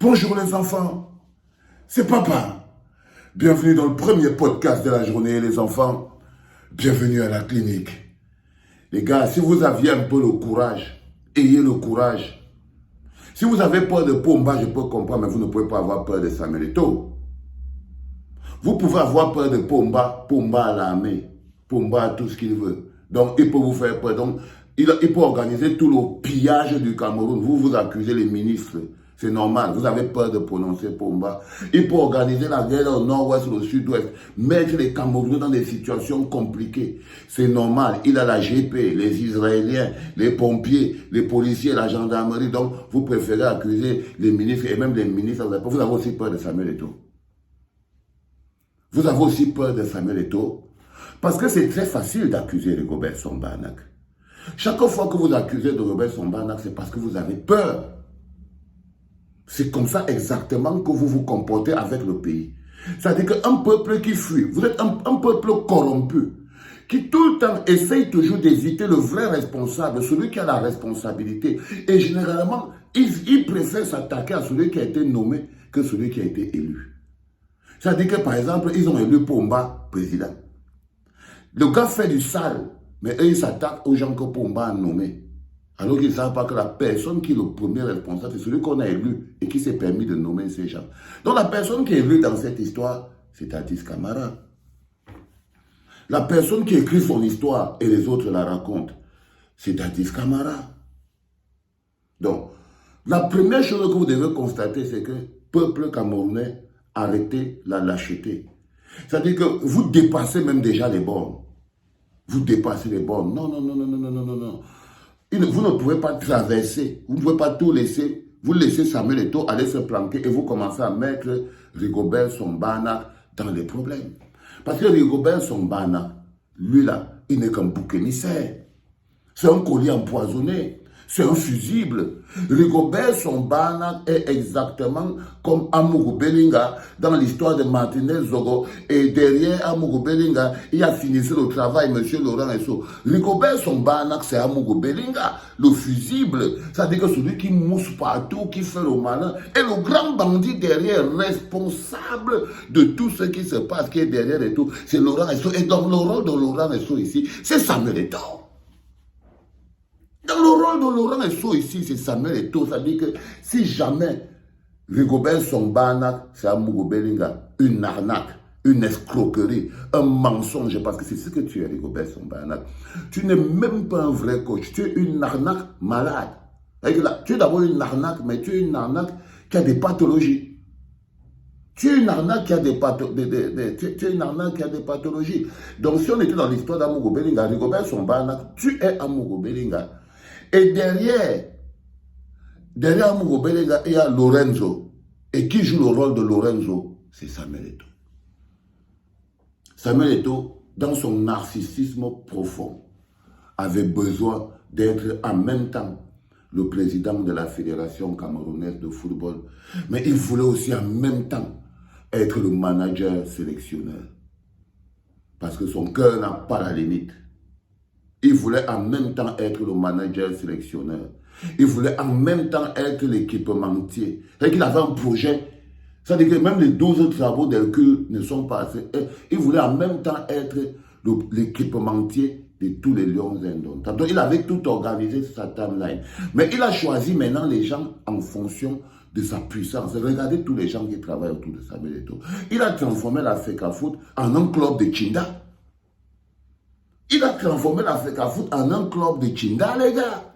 Bonjour les enfants, c'est papa. Bienvenue dans le premier podcast de la journée les enfants. Bienvenue à la clinique. Les gars, si vous aviez un peu le courage, ayez le courage. Si vous avez peur de Pomba, je peux comprendre, mais vous ne pouvez pas avoir peur de Samuel Eto'o. Vous pouvez avoir peur de Pomba, Pomba à l'armée, Pomba à tout ce qu'il veut. Donc il peut vous faire peur. Donc il peut organiser tout le pillage du Cameroun. Vous accusez les ministres. C'est normal, vous avez peur de prononcer Pomba. Il peut organiser la guerre au nord-ouest, au sud-ouest, mettre les Camerounais dans des situations compliquées. C'est normal, il a la GP, les Israéliens, les pompiers, les policiers, la gendarmerie. Donc, vous préférez accuser les ministres et même les ministres. Vous avez aussi peur de Samuel Eto'o. Vous avez aussi peur de Samuel Eto'o. Parce que c'est très facile d'accuser Rigobert Song-Barnak. Chaque fois que vous accusez de Rigobert Song-Barnak, c'est parce que vous avez peur. C'est comme ça exactement que vous vous comportez avec le pays. C'est-à-dire qu'un peuple qui fuit, vous êtes un peuple corrompu, qui tout le temps essaye toujours d'éviter le vrai responsable, celui qui a la responsabilité. Et généralement, il préfère s'attaquer à celui qui a été nommé que celui qui a été élu. C'est-à-dire que par exemple, ils ont élu Pomba président. Le gars fait du sale, mais eux ils s'attaquent aux gens que Pomba a nommés. Alors qu'ils ne savent pas que la personne qui est le premier responsable, c'est celui qu'on a élu et qui s'est permis de nommer ces gens. Donc la personne qui est élue dans cette histoire, c'est Dadis Camara. La personne qui écrit son histoire et les autres la racontent, c'est Dadis Camara. Donc, la première chose que vous devez constater, c'est que peuple camerounais, arrêtez la lâcheté. C'est-à-dire que vous dépassez même déjà les bornes. Vous dépassez les bornes. Non, non, non, non, non, non, non, non. Vous ne pouvez pas traverser, vous ne pouvez pas tout laisser. Vous laissez Samuel Eto'o aller se planquer et vous commencez à mettre Rigobert Song-Barnak dans les problèmes. Parce que Rigobert Song-Barnak, lui là, il n'est qu'un bouc émissaire. C'est un collier empoisonné. C'est un fusible. Rigobert Song-Barnak est exactement comme Amourou Belinga dans l'histoire de Martinez Zogo. Et derrière Amourou Belinga, il a fini le travail, M. Laurent Esso. Rigobert Song-Barnak, c'est Amourou Belinga, le fusible. C'est-à-dire que celui qui mousse partout, qui fait le malin, et le grand bandit derrière, responsable de tout ce qui se passe, qui est derrière et tout, c'est Laurent Esso. Et dans le rôle de Laurent Esso ici, c'est Samuel Eto'o. Dans le rôle de Laurent Esso ici, c'est Samuel Eto'o. Ça dit que si jamais Rigobert Song-Barnak, c'est Amourou Belinga, une arnaque, une escroquerie, un mensonge, parce que c'est ce que tu es, Rigobert Song-Barnak. Tu n'es même pas un vrai coach. Tu es une arnaque malade. Tu es d'abord une arnaque, mais tu es une arnaque qui a des pathologies. Tu es une arnaque qui a des pathologies. Donc si on était dans l'histoire d'Amourou Belinga, Rigobert Song-Barnak, tu es Amourou Belinga. Et derrière Amourou Belinga, il y a Lorenzo. Et qui joue le rôle de Lorenzo? C'est Samuel Eto'o. Samuel Eto'o, dans son narcissisme profond, avait besoin d'être en même temps le président de la Fédération camerounaise de football. Mais il voulait aussi en même temps être le manager sélectionneur. Parce que son cœur n'a pas la limite. Il voulait en même temps être le manager sélectionneur. Il voulait en même temps être l'équipementier. C'est-à-dire qu'il avait un projet. C'est-à-dire que même les 12 travaux d'Hercule ne sont pas assez. Il voulait en même temps être l'équipementier de tous les Lions indomptables. Donc il avait tout organisé sur sa timeline. Mais il a choisi maintenant les gens en fonction de sa puissance. Regardez tous les gens qui travaillent autour de Samuel Eto'o. Il a transformé la FECAFOOT en un club de Chinda. Il a transformé la FECAFOOT en un club de Chinda, les gars.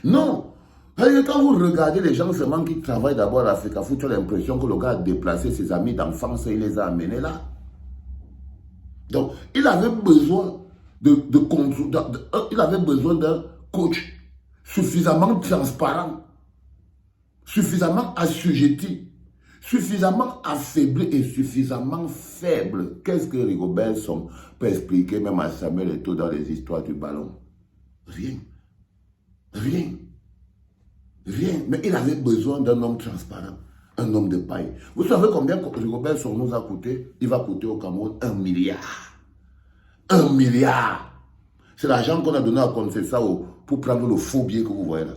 Non. Quand vous regardez les gens seulement qui travaillent d'abord à la FECAFOOT, tu as l'impression que le gars a déplacé ses amis d'enfance et il les a amenés là. Donc, il avait besoin il avait besoin d'un coach suffisamment transparent, suffisamment assujetti, suffisamment affaibli et suffisamment faible. Qu'est-ce que Rigobert Song peut expliquer même à Samuel Eto'o dans les histoires du ballon? Rien. Rien. Rien. Mais il avait besoin d'un homme transparent, un homme de paille. Vous savez combien Rigobert Song nous a coûté? Il va coûter au Cameroun 1 milliard. 1 milliard. C'est l'argent qu'on a donné à Concessa pour prendre le faux billet que vous voyez là.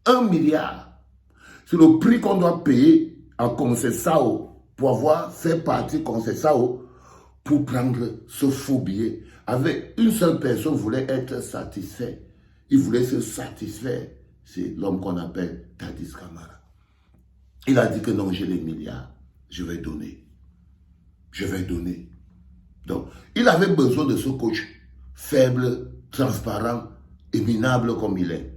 1 milliard. C'est le prix qu'on doit payer à Conceição pour avoir fait partie Conceição pour prendre ce faux billet. Avec une seule personne voulait être satisfait. Il voulait se satisfaire. C'est l'homme qu'on appelle Dadis Camara. Il a dit que non, j'ai les milliards. Je vais donner. Je vais donner. Donc, il avait besoin de ce coach faible, transparent et minable comme il est.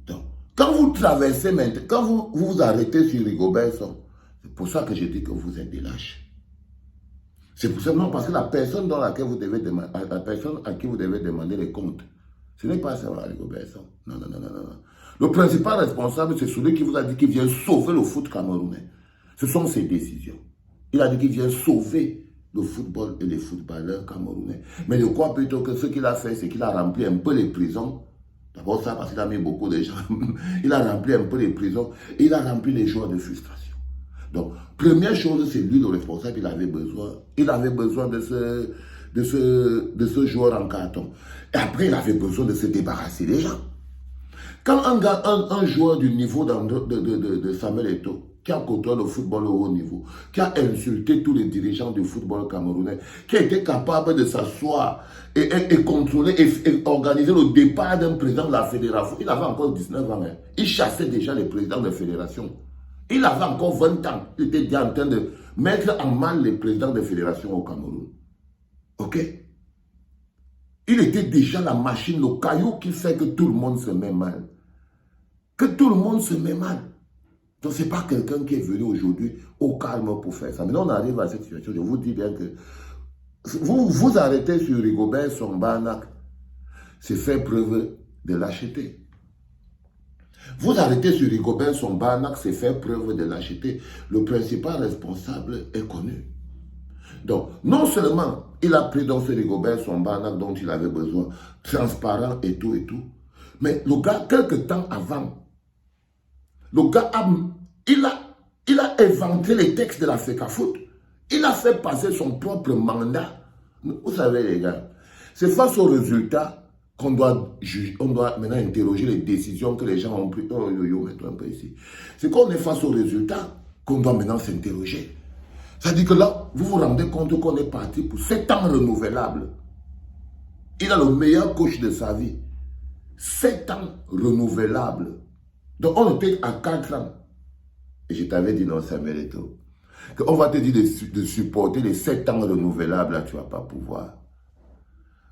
Donc, quand vous traversez maintenant, quand vous vous arrêtez sur Rigobert Song, c'est pour ça que je dis que vous êtes des lâches. C'est pour ça, non, parce que la personne dans laquelle vous devez demander, la personne à qui vous devez demander les comptes, ce n'est pas ça, Rigobert Song. Non, non, non, non, non. Le principal responsable, c'est celui qui vous a dit qu'il vient sauver le foot camerounais. Ce sont ses décisions. Il a dit qu'il vient sauver le football et les footballeurs camerounais. Mais je crois plutôt que ce qu'il a fait, c'est qu'il a rempli un peu les prisons. D'abord ça, parce qu'il a mis beaucoup de gens. Il a rempli un peu les prisons et il a rempli les joueurs de frustration. Donc, première chose, c'est lui le responsable, il avait besoin. Il avait besoin de ce joueur en carton. Et après, il avait besoin de se débarrasser des gens. Quand un joueur du niveau de Samuel Eto'o, qui a côtoyé le football au haut niveau, qui a insulté tous les dirigeants du football camerounais, qui a été capable de s'asseoir et contrôler et organiser le départ d'un président de la fédération. Il avait encore 19 ans. Hein. Il chassait déjà les présidents de fédération. Il avait encore 20 ans. Il était déjà en train de mettre en mal les présidents de fédération au Cameroun. Ok? Il était déjà la machine, le caillou qui fait que tout le monde se met mal. Que tout le monde se met mal. Donc, ce n'est pas quelqu'un qui est venu aujourd'hui au calme pour faire ça. Maintenant, on arrive à cette situation. Je vous dis bien que vous arrêtez sur Rigobert Song Banak, c'est faire preuve de lâcheté. Vous arrêtez sur Rigobert Song Banak, c'est faire preuve de lâcheté. Le principal responsable est connu. Donc, non seulement il a pris dans ce Rigobert Song Banak dont il avait besoin, transparent et tout, mais le gars, quelques temps avant, le gars, il a inventé les textes de la FECAFOOT. Il a fait passer son propre mandat. Vous savez, les gars, c'est face aux résultats qu'on doit juger, on doit maintenant interroger les décisions que les gens ont prises. Oh, mets-toi un peu ici. C'est qu'on est face aux résultats qu'on doit maintenant s'interroger. C'est-à-dire que là, vous vous rendez compte qu'on est parti pour 7 ans renouvelables. Il a le meilleur coach de sa vie. 7 ans renouvelables. Donc, on était à 4 ans. Et je t'avais dit non, Samuel Eto'o, qu'on va te dire de supporter les 7 ans renouvelables, là, tu ne vas pas pouvoir.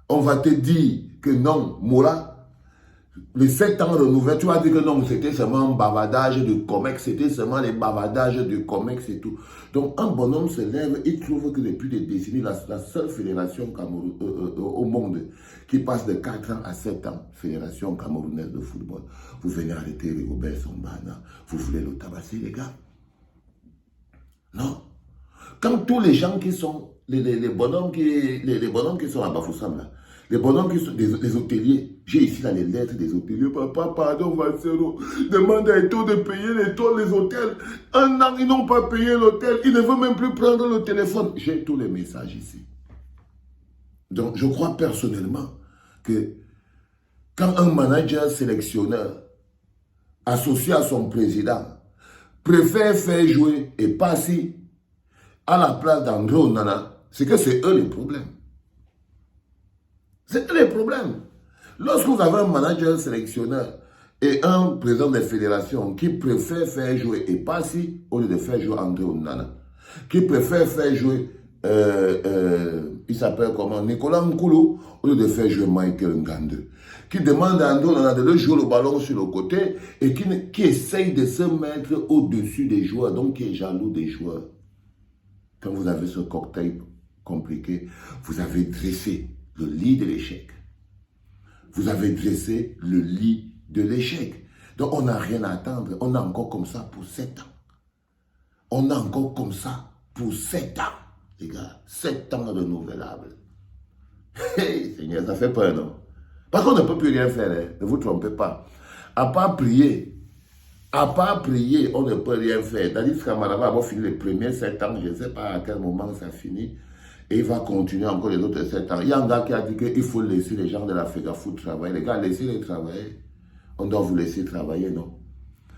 On va te dire que non, Mola, les 7 ans renouvelables, tu vas dire que non, c'était seulement un bavardage de COMEX, c'était seulement les bavardages de COMEX et tout. Donc, un bonhomme se lève, il trouve que depuis des décennies, la seule fédération au monde qui passe de 4 ans à 7 ans, Fédération camerounaise de football. Vous venez arrêter Rigobert Song Banak, vous voulez le tabasser, les gars? Non. Quand tous les gens qui sont, les bonhommes qui sont à Bafoussam, là, les bonhommes qui sont des hôteliers, j'ai ici là les lettres des hôteliers. Papa, pardon, Valsero, demande à Eto'o de payer les hôtels. 1 an, ils n'ont pas payé l'hôtel. Ils ne veulent même plus prendre le téléphone. J'ai tous les messages ici. Donc, je crois personnellement que quand un manager sélectionneur associé à son président préfère faire jouer et passer à la place d'André Onana, c'est que c'est eux les problèmes. C'est eux les problèmes. Lorsque vous avez un manager sélectionneur et un président de fédération qui préfère faire jouer et passer au lieu de faire jouer André Onana, qui préfère faire jouer il s'appelle comment, Nicolas Nkoulou, au lieu de faire jouer Michael Ngande, qui demande à André Onana de le jouer le ballon sur le côté et qui essaye de se mettre au-dessus des joueurs, donc qui est jaloux des joueurs. Quand vous avez ce cocktail compliqué, vous avez dressé le lit de l'échec. Vous avez dressé le lit de l'échec. Donc on n'a rien à attendre. On a encore comme ça pour 7 ans. On a encore comme ça pour 7 ans. Les gars, 7 ans renouvelables. Hey, Seigneur, ça fait peur, non? Parce qu'on ne peut plus rien faire, hein? Ne vous trompez pas. À part prier, on ne peut rien faire. Dadis Camara va avoir fini les premiers 7 ans, je ne sais pas à quel moment ça finit. Et il va continuer encore les autres 7 ans. Il y a un gars qui a dit qu'il faut laisser les gens de la FECAFOOT travailler. Les gars, laissez-les travailler. On doit vous laisser travailler, non?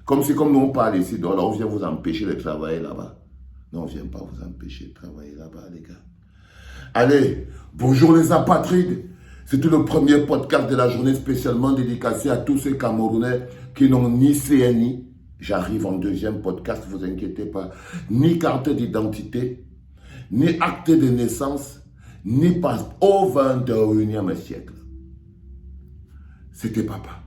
Comme c'est comme nous on parle ici, donc on vient vous empêcher de travailler là-bas. Non, on ne vient pas vous empêcher de travailler là-bas, les gars. Allez, bonjour les apatrides. C'était le premier podcast de la journée spécialement dédicacé à tous ces Camerounais qui n'ont ni CNI, j'arrive en deuxième podcast, ne vous inquiétez pas, ni carte d'identité, ni acte de naissance, ni passeport au 21e siècle. C'était papa.